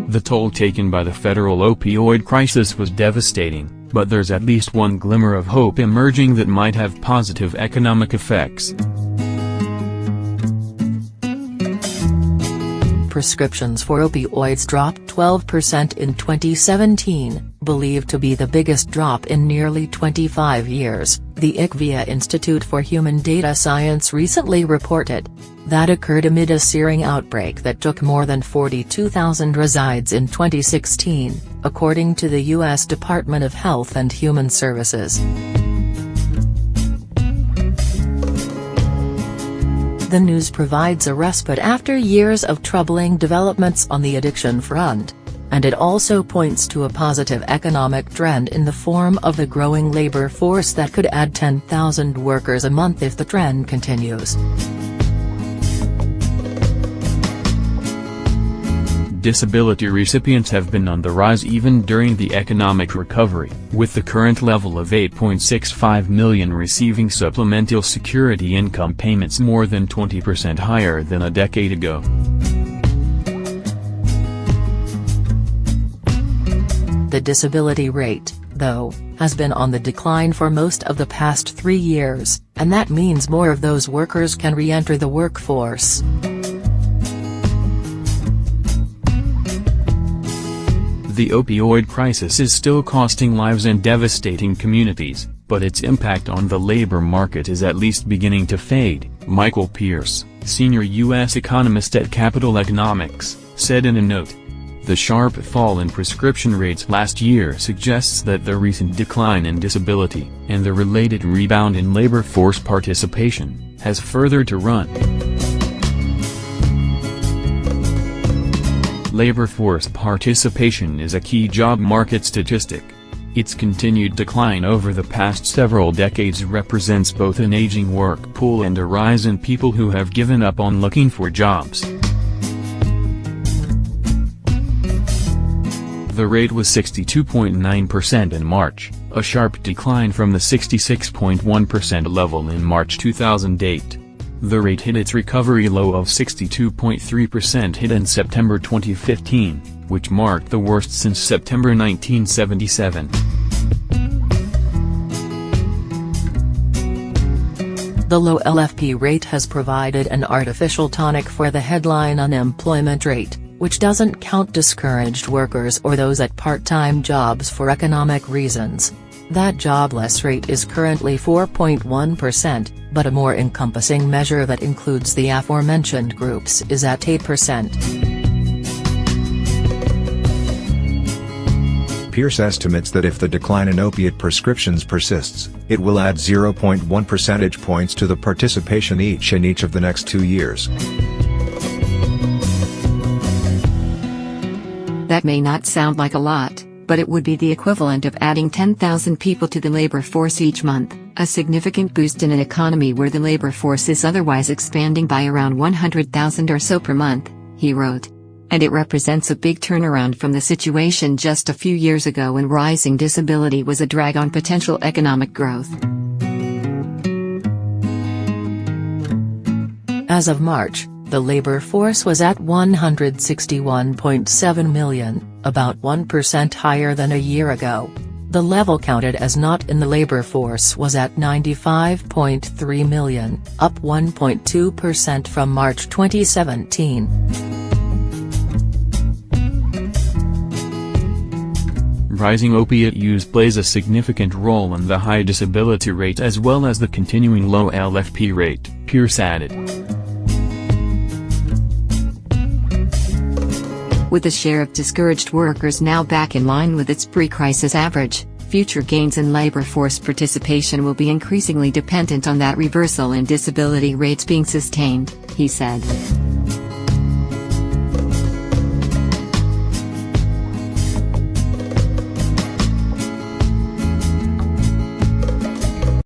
The toll taken by the federal opioid crisis was devastating, but there's at least one glimmer of hope emerging that might have positive economic effects. Prescriptions for opioids dropped 12% in 2017, believed to be the biggest drop in nearly 25 years, the IQVIA Institute for Human Data Science recently reported. That occurred amid a searing outbreak that took more than 42,000 resides in 2016, according to the U.S. Department of Health and Human Services. The news provides a respite after years of troubling developments on the addiction front, and it also points to a positive economic trend in the form of the growing labor force that could add 10,000 workers a month if the trend continues. Disability recipients have been on the rise even during the economic recovery, with the current level of 8.65 million receiving supplemental security income payments more than 20% higher than a decade ago. The disability rate, though, has been on the decline for most of the past 3 years, and that means more of those workers can re-enter the workforce. The opioid crisis is still costing lives and devastating communities, but its impact on the labor market is at least beginning to fade, Michael Pierce, senior U.S. economist at Capital Economics, said in a note. The sharp fall in prescription rates last year suggests that the recent decline in disability, and the related rebound in labor force participation, has further to run. Labor force participation is a key job market statistic. Its continued decline over the past several decades represents both an aging work pool and a rise in people who have given up on looking for jobs. The rate was 62.9% in March, a sharp decline from the 66.1% level in March 2008. The rate hit its recovery low of 62.3% hit in September 2015, which marked the worst since September 1977. The low LFP rate has provided an artificial tonic for the headline unemployment rate, which doesn't count discouraged workers or those at part-time jobs for economic reasons. That jobless rate is currently 4.1%, but a more encompassing measure that includes the aforementioned groups is at 8%. Pierce estimates that if the decline in opiate prescriptions persists, it will add 0.1 percentage points to the participation each in each of the next 2 years. That may not sound like a lot, but it would be the equivalent of adding 10,000 people to the labor force each month, a significant boost in an economy where the labor force is otherwise expanding by around 100,000 or so per month, he wrote. And it represents a big turnaround from the situation just a few years ago when rising disability was a drag on potential economic growth. As of March, the labor force was at 161.7 million, about 1% higher than a year ago. The level counted as not in the labor force was at 95.3 million, up 1.2% from March 2017. Rising opiate use plays a significant role in the high disability rate as well as the continuing low LFP rate, Pierce added. With the share of discouraged workers now back in line with its pre-crisis average, future gains in labor force participation will be increasingly dependent on that reversal in disability rates being sustained, he said.